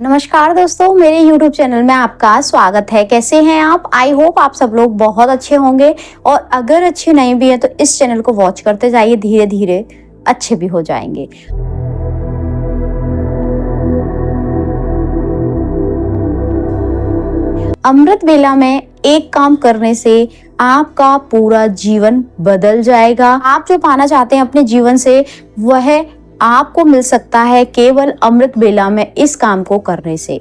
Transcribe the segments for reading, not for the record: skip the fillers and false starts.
नमस्कार दोस्तों, मेरे YouTube चैनल में आपका स्वागत है। कैसे हैं आप? आई होप आप सब लोग बहुत अच्छे होंगे और अगर अच्छे नहीं भी हैं तो इस चैनल को वॉच करते जाइए, धीरे धीरे अच्छे भी हो जाएंगे। अमृत वेला में एक काम करने से आपका पूरा जीवन बदल जाएगा। आप जो पाना चाहते हैं अपने जीवन से वह आपको मिल सकता है केवल अमृत वेला में इस काम को करने से।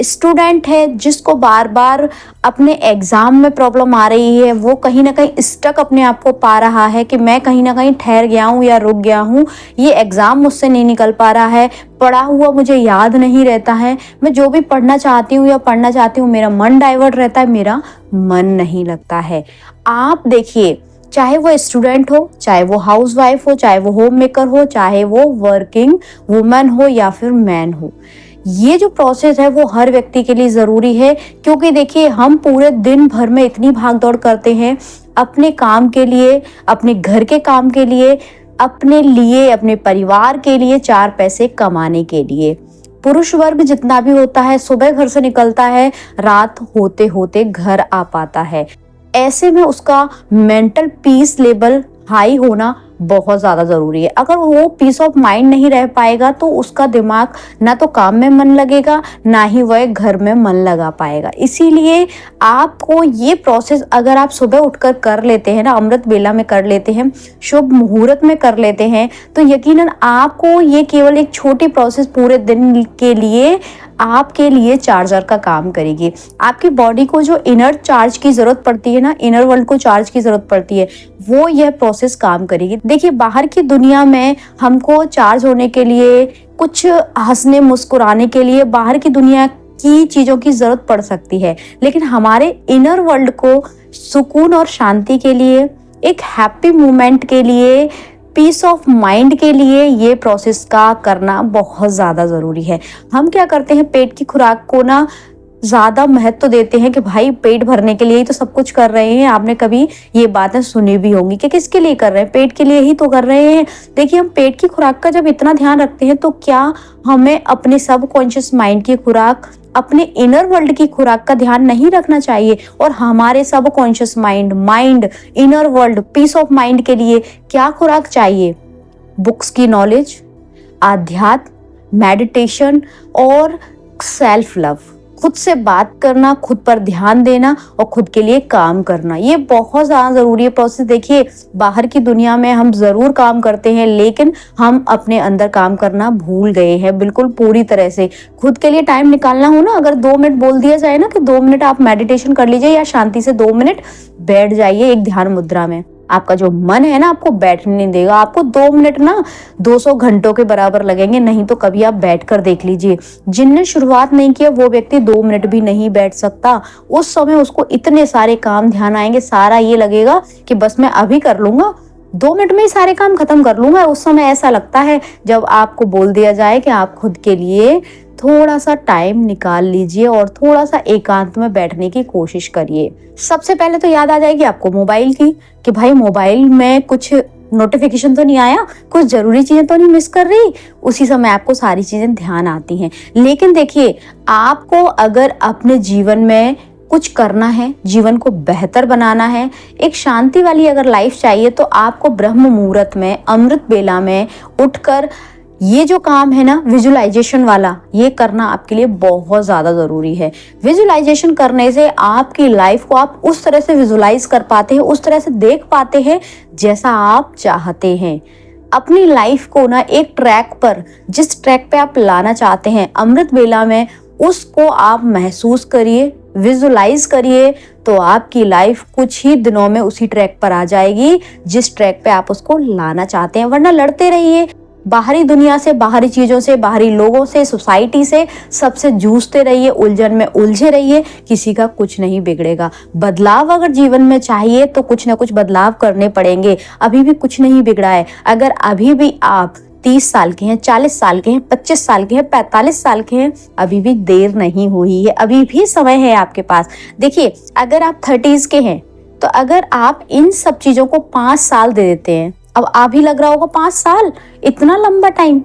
स्टूडेंट है जिसको बार बार अपने एग्जाम में प्रॉब्लम आ रही है, वो कहीं ना कहीं स्टक अपने आप को पा रहा है कि मैं कहीं ना कहीं ठहर गया हूँ या रुक गया हूँ, ये एग्जाम मुझसे नहीं निकल पा रहा है, पढ़ा हुआ मुझे याद नहीं रहता है, मैं जो भी पढ़ना चाहती हूँ या पढ़ना चाहती हूँ मेरा मन डाइवर्ट रहता है, मेरा मन नहीं लगता है। आप देखिए, चाहे वो स्टूडेंट हो, चाहे वो हाउसवाइफ हो, चाहे वो होम मेकर हो, चाहे वो वर्किंग वुमन हो या फिर मैन हो, ये जो प्रोसेस है वो हर व्यक्ति के लिए ज़रूरी है। क्योंकि देखिए, हम पूरे दिन भर में इतनी भाग दौड़ करते हैं अपने काम के लिए, अपने घर के काम के लिए, अपने परिवार के लिए, चार पैसे कमाने के लिए। पुरुष वर्ग जितना भी होता है सुबह घर से निकलता है, रात होते होते घर आ पाता है। ऐसे में उसका मेंटल पीस लेवल हाई होना बहुत ज़्यादा ज़रूरी है। अगर वो पीस ऑफ माइंड नहीं रह पाएगा तो उसका दिमाग ना तो काम में मन लगेगा, ना ही वह घर में मन लगा पाएगा। इसीलिए आपको ये प्रोसेस अगर आप सुबह उठकर कर लेते हैं ना, अमृत वेला में कर लेते हैं, शुभ मुहूर्त में कर लेते हैं, तो यकीनन आपको ये केवल एक छोटी प्रोसेस पूरे दिन के लिए आपके लिए चार्जर का काम करेगी। आपकी बॉडी को जो इनर चार्ज की जरूरत पड़ती है ना, इनर वर्ल्ड को चार्ज की जरूरत पड़ती है, वो यह प्रोसेस काम करेगी। देखिए, बाहर की दुनिया में हमको चार्ज होने के लिए, कुछ हंसने मुस्कुराने के लिए बाहर की दुनिया की चीजों की जरूरत पड़ सकती है, लेकिन हमारे इनर वर्ल्ड को सुकून और शांति के लिए, एक हैप्पी मोमेंट के लिए, पीस ऑफ माइंड के लिए ये प्रोसेस का करना बहुत ज़्यादा ज़रूरी है। हम क्या करते हैं, पेट की खुराक को ना ज़्यादा महत्व देते हैं कि भाई पेट भरने के लिए ही तो सब कुछ कर रहे हैं। आपने कभी ये बातें सुनी भी होंगी कि किसके लिए कर रहे हैं, पेट के लिए ही तो कर रहे हैं। देखिए, हम पेट की खुराक का जब इतना ध्यान रखते हैं तो क्या हमें अपने सबकॉन्शियस माइंड की खुराक, अपने इनर वर्ल्ड की खुराक का ध्यान नहीं रखना चाहिए? और हमारे subconscious mind, inner world, peace of mind के लिए क्या खुराक चाहिए? बुक्स की नॉलेज, आध्यात्म, मेडिटेशन और सेल्फ लव। खुद से बात करना, खुद पर ध्यान देना और खुद के लिए काम करना, ये बहुत ज़्यादा ज़रूरी है प्रोसेस। देखिए, बाहर की दुनिया में हम ज़रूर काम करते हैं, लेकिन हम अपने अंदर काम करना भूल गए हैं बिल्कुल पूरी तरह से। खुद के लिए टाइम निकालना हो ना, अगर 2 मिनट बोल दिया जाए ना कि 2 मिनट आप मेडिटेशन कर लीजिए या शांति से 2 मिनट बैठ जाइए एक ध्यान मुद्रा में, आपका जो मन है ना आपको बैठने नहीं देगा। आपको 2 मिनट ना 200 घंटों के बराबर लगेंगे। नहीं तो कभी आप बैठ कर देख लीजिए, जिनने शुरुआत नहीं किया वो व्यक्ति 2 मिनट भी नहीं बैठ सकता। उस समय उसको इतने सारे काम ध्यान आएंगे, सारा ये लगेगा कि बस मैं अभी कर लूंगा, 2 मिनट में ही सारे काम खत्म कर लूंगा। उस समय ऐसा लगता है जब आपको बोल दिया जाए कि आप खुद के लिए थोड़ा सा टाइम निकाल लीजिए और थोड़ा सा एकांत में बैठने की कोशिश करिए। सबसे पहले तो याद आ जाएगी आपको मोबाइल की, कि भाई मोबाइल में कुछ नोटिफिकेशन तो नहीं आया, कुछ जरूरी चीजें तो नहीं मिस कर रही। उसी समय आपको सारी चीजें ध्यान आती हैं। लेकिन देखिए, आपको अगर अपने जीवन में कुछ करना है, जीवन को बेहतर बनाना है, एक शांति वाली अगर लाइफ चाहिए, तो आपको ब्रह्म मुहूर्त में, अमृत वेला में उठकर ये जो काम है ना विजुअलाइजेशन वाला, ये करना आपके लिए बहुत ज़्यादा ज़रूरी है। विजुअलाइजेशन करने से आपकी लाइफ को आप उस तरह से विजुअलाइज कर पाते हैं, उस तरह से देख पाते हैं जैसा आप चाहते हैं। अपनी लाइफ को ना एक ट्रैक पर, जिस ट्रैक पे आप लाना चाहते हैं अमृत वेला में, उसको आप महसूस करिए, विजुअलाइज करिए, तो आपकी लाइफ कुछ ही दिनों में उसी ट्रैक पर आ जाएगी जिस ट्रैक पे आप उसको लाना चाहते हैं। वरना लड़ते रहिए बाहरी दुनिया से, बाहरी चीजों से, बाहरी लोगों से, सोसाइटी से, सबसे जूझते रहिए, उलझन में उलझे रहिए, किसी का कुछ नहीं बिगड़ेगा। बदलाव अगर जीवन में चाहिए तो कुछ ना कुछ बदलाव करने पड़ेंगे। अभी भी कुछ नहीं बिगड़ा है। अगर अभी भी आप 30 साल के हैं, 40 साल के हैं, 25 साल के हैं, 45 साल के हैं, अभी भी देर नहीं हुई है, अभी भी समय है आपके पास। देखिए, अगर आप 30s के हैं तो अगर आप इन सब चीजों को 5 साल दे देते हैं, अब आप ही लग रहा होगा 5 साल इतना लंबा टाइम,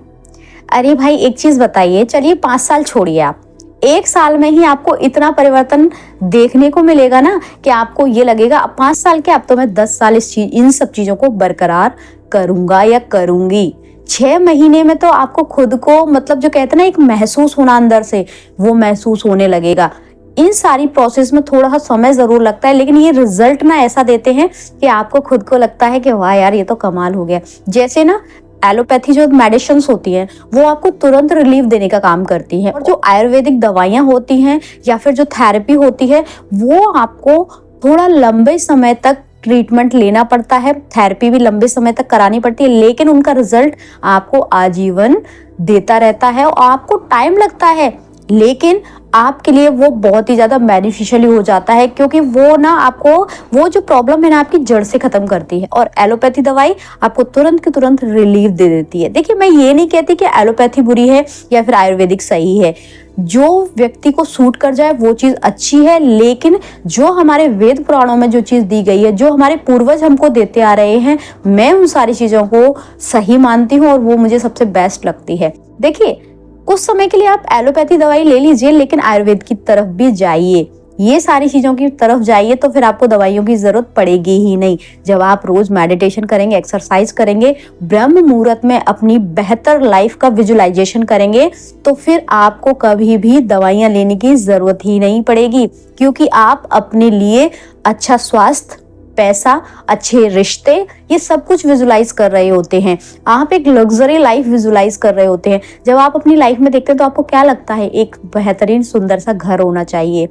अरे भाई एक चीज बताइए, चलिए 5 साल छोड़िए, आप 1 साल में ही आपको इतना परिवर्तन देखने को मिलेगा ना कि आपको ये लगेगा अब 5 साल के, अब तो मैं 10 साल इन सब चीजों को बरकरार करूंगा या करूंगी। 6 महीने में तो आपको खुद को मतलब जो कहते हैं ना एक महसूस होना अंदर से, वो महसूस होने लगेगा। इन सारी प्रोसेस में थोड़ा सा समय जरूर लगता है, लेकिन ये रिजल्ट ना ऐसा देते हैं कि आपको खुद को लगता है कि वाह यार ये तो कमाल हो गया। जैसे ना एलोपैथी जो मेडिसिन होती हैं वो आपको तुरंत रिलीफ देने का काम करती हैं, और जो आयुर्वेदिक दवाइयां होती हैं या फिर जो थेरेपी होती है वो आपको थोड़ा लंबे समय तक ट्रीटमेंट लेना पड़ता है, थेरेपी भी लंबे समय तक करानी पड़ती है, लेकिन उनका रिजल्ट आपको आजीवन देता रहता है और आपको टाइम लगता है, लेकिन आपके लिए वो बहुत ही ज्यादा बेनिफिशियली हो जाता है, क्योंकि वो ना आपको वो जो प्रॉब्लम है ना आपकी जड़ से खत्म करती है। और एलोपैथी दवाई आपको तुरंत की तुरंत रिलीफ दे देती है। देखिए मैं ये नहीं कहती कि एलोपैथी बुरी है या फिर आयुर्वेदिक सही है, जो व्यक्ति को सूट कर जाए वो चीज अच्छी है, लेकिन जो हमारे वेद पुराणों में जो चीज दी गई है, जो हमारे पूर्वज हमको देते आ रहे हैं, मैं उन सारी चीजों को सही मानती हूँ और वो मुझे सबसे बेस्ट लगती है। देखिए कुछ समय के लिए आप एलोपैथी दवाई ले लीजिए, लेकिन आयुर्वेद की तरफ भी जाइए, ये सारी चीजों की तरफ जाइए, तो फिर आपको दवाइयों की जरूरत पड़ेगी ही नहीं। जब आप रोज मेडिटेशन करेंगे, एक्सरसाइज करेंगे, ब्रह्म मुहूर्त में अपनी बेहतर लाइफ का विजुअलाइजेशन करेंगे, तो फिर आपको कभी भी दवाइयां लेने की जरूरत ही नहीं पड़ेगी, क्योंकि आप अपने लिए अच्छा स्वास्थ्य, पैसा, अच्छे रिश्ते, ये सब कुछ विजुलाइज कर रहे होते हैं। आप एक लग्जरी लाइफ विजुलाइज कर रहे होते हैं। जब आप अपनी लाइफ में देखते हैं तो आपको क्या लगता है, एक बेहतरीन सुंदर सा घर होना चाहिए,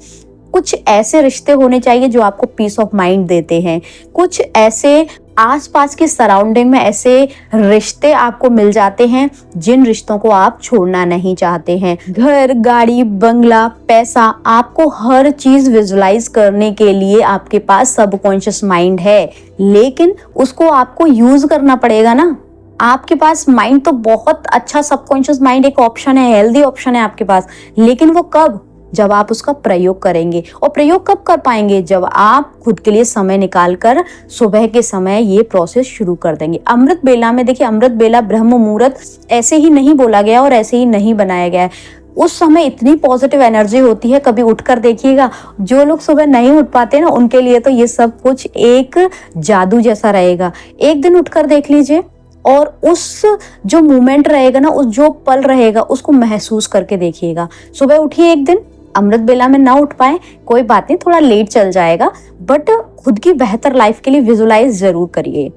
कुछ ऐसे रिश्ते होने चाहिए जो आपको पीस ऑफ माइंड देते हैं, कुछ ऐसे आसपास की सराउंडिंग में ऐसे रिश्ते आपको मिल जाते हैं जिन रिश्तों को आप छोड़ना नहीं चाहते हैं। घर, गाड़ी, बंगला, पैसा, आपको हर चीज विजुलाइज करने के लिए आपके पास सबकॉन्शियस माइंड है, लेकिन उसको आपको यूज करना पड़ेगा ना। आपके पास माइंड तो बहुत अच्छा, सबकॉन्शियस माइंड एक ऑप्शन है, हेल्दी ऑप्शन है आपके पास, लेकिन वो कब, जब आप उसका प्रयोग करेंगे। और प्रयोग कब कर पाएंगे, जब आप खुद के लिए समय निकालकर सुबह के समय ये प्रोसेस शुरू कर देंगे। अमृत बेला में देखिए, अमृत बेला ब्रह्म मुहूर्त ऐसे ही नहीं बोला गया और ऐसे ही नहीं बनाया गया है। उस समय इतनी पॉजिटिव एनर्जी होती है, कभी उठकर देखिएगा। जो लोग सुबह नहीं उठ पाते ना, उनके लिए तो ये सब कुछ एक जादू जैसा रहेगा। एक दिन उठकर देख लीजिए और उस जो मोमेंट रहेगा ना, उस जो पल रहेगा, उसको महसूस करके देखिएगा। सुबह उठिए, एक दिन अमृत बेला में ना उठ पाए कोई बात नहीं, थोड़ा लेट चल जाएगा, बट खुद की बेहतर लाइफ के लिए विजुलाइज जरूर करिए।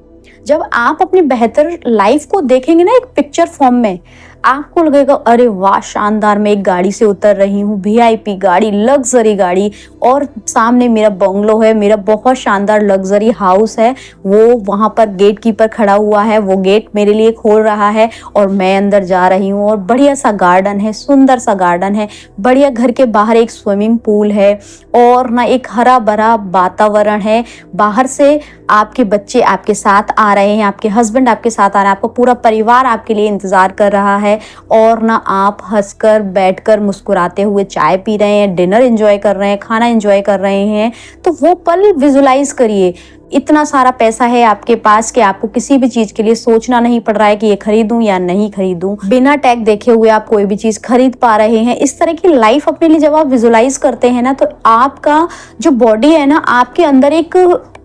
जब आप अपनी बेहतर लाइफ को देखेंगे ना एक पिक्चर फॉर्म में, आपको लगेगा अरे वाह शानदार, मैं एक गाड़ी से उतर रही हूँ, वीआईपी गाड़ी, लग्जरी गाड़ी, और सामने मेरा बंगलो है, मेरा बहुत शानदार लग्जरी हाउस है, वो वहां पर गेट कीपर खड़ा हुआ है, वो गेट मेरे लिए खोल रहा है और मैं अंदर जा रही हूँ, और बढ़िया सा गार्डन है, सुंदर सा गार्डन है, बढ़िया घर के बाहर एक स्विमिंग पूल है, और ना एक हरा भरा वातावरण है। बाहर से आपके बच्चे आपके साथ आ रहे हैं, आपके हस्बैंड आपके साथ आ रहे हैं, आपका पूरा परिवार आपके लिए इंतजार कर रहा है, और ना आप हंसकर बैठकर मुस्कुराते हुए चाय पी रहे हैं, डिनर एंजॉय कर रहे हैं, खाना एंजॉय कर रहे हैं। तो वो पल विजुलाइज करिए। इतना सारा पैसा है आपके पास कि आपको किसी भी चीज के लिए सोचना नहीं पड़ रहा है कि ये खरीदूं या नहीं खरीदूं, बिना टैग देखे हुए आप कोई भी चीज खरीद पा रहे हैं। इस तरह की लाइफ अपने लिए जब आप विजुलाइज करते हैं ना, तो आपका जो बॉडी है ना, आपके अंदर एक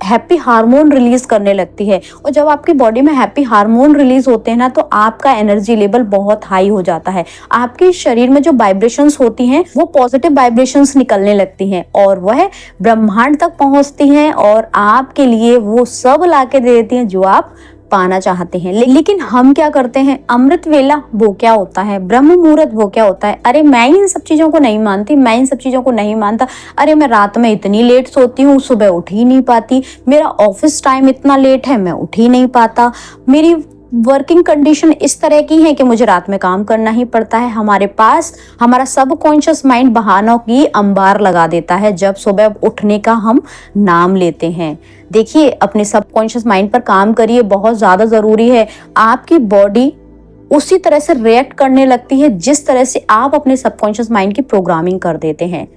हैप्पी हार्मोन रिलीज करने लगती है, और जब आपकी बॉडी में हैप्पी हार्मोन रिलीज होते हैं ना, तो आपका एनर्जी लेवल बहुत हाई हो जाता है। आपके शरीर में जो वाइब्रेशंस होती हैं वो पॉजिटिव वाइब्रेशंस निकलने लगती हैं, और वह ब्रह्मांड तक पहुंचती हैं, और आपके लिए वो सब लाके दे देती हैं जो आप पाना चाहते हैं। लेकिन हम क्या करते हैं, अमृत वेला वो क्या होता है, ब्रह्म मुहूर्त वो क्या होता है, अरे मैं इन सब चीजों को नहीं मानती, मैं इन सब चीजों को नहीं मानता, अरे मैं रात में इतनी लेट सोती हूँ, सुबह उठ ही नहीं पाती, मेरा ऑफिस टाइम इतना लेट है, मैं उठ ही नहीं पाता, मेरी वर्किंग कंडीशन इस तरह की है कि मुझे रात में काम करना ही पड़ता है। हमारे पास हमारा सबकॉन्शियस माइंड बहानों की अंबार लगा देता है जब सुबह उठने का हम नाम लेते हैं। देखिए, अपने सबकॉन्शियस माइंड पर काम करिए, बहुत ज्यादा जरूरी है। आपकी बॉडी उसी तरह से रिएक्ट करने लगती है जिस तरह से आप अपने सबकॉन्शियस माइंड की प्रोग्रामिंग कर देते हैं।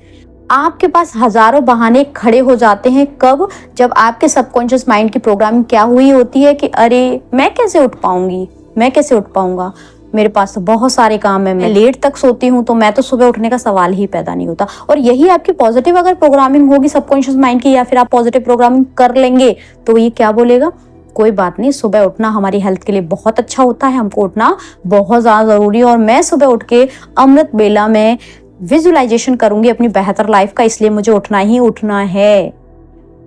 आपके पास हजारों बहाने खड़े हो जाते हैं, कब, जब आपके सबकॉन्शियस माइंड की प्रोग्रामिंग क्या हुई होती है कि अरे मैं कैसे उठ पाऊंगी, मैं कैसे उठ पाऊंगा, मेरे पास तो बहुत सारे काम है, मैं लेट तक सोती हूँ, तो मैं तो सुबह उठने का सवाल ही पैदा नहीं होता। और यही आपकी पॉजिटिव अगर प्रोग्रामिंग होगी सबकॉन्शियस माइंड की, या फिर आप पॉजिटिव प्रोग्रामिंग कर लेंगे, तो ये क्या बोलेगा, कोई बात नहीं, सुबह उठना हमारी हेल्थ के लिए बहुत अच्छा होता है, हमको उठना बहुत ज्यादा जरूरी है। और मैं सुबह उठ के अमृत बेला में विजुअलाइजेशन करूंगी अपनी बेहतर लाइफ का, इसलिए मुझे उठना ही उठना है।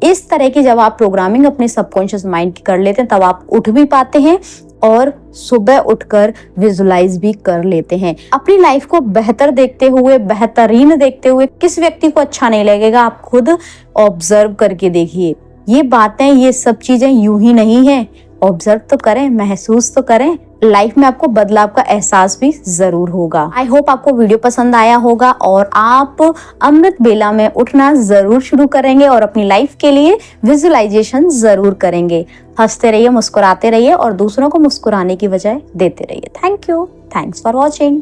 इस तरह की जब आप प्रोग्रामिंग अपने सबकॉन्शियस माइंड की कर लेते हैं, तब आप उठ भी पाते हैं और सुबह उठकर विजुलाइज भी कर लेते हैं। अपनी लाइफ को बेहतर देखते हुए, बेहतरीन देखते हुए किस व्यक्ति को अच्छा नहीं लगेगा, आप खुद ऑब्जर्व करके देखिए। ये बातें, ये सब चीजें यूं ही नहीं है, ऑब्जर्व तो करें, महसूस तो करें, लाइफ में आपको बदलाव का एहसास भी जरूर होगा। आई होप आपको वीडियो पसंद आया होगा और आप अमृत बेला में उठना जरूर शुरू करेंगे और अपनी लाइफ के लिए विजुअलाइजेशन जरूर करेंगे। हंसते रहिए, मुस्कुराते रहिए और दूसरों को मुस्कुराने की वजह देते रहिए। Thank you, thanks for watching.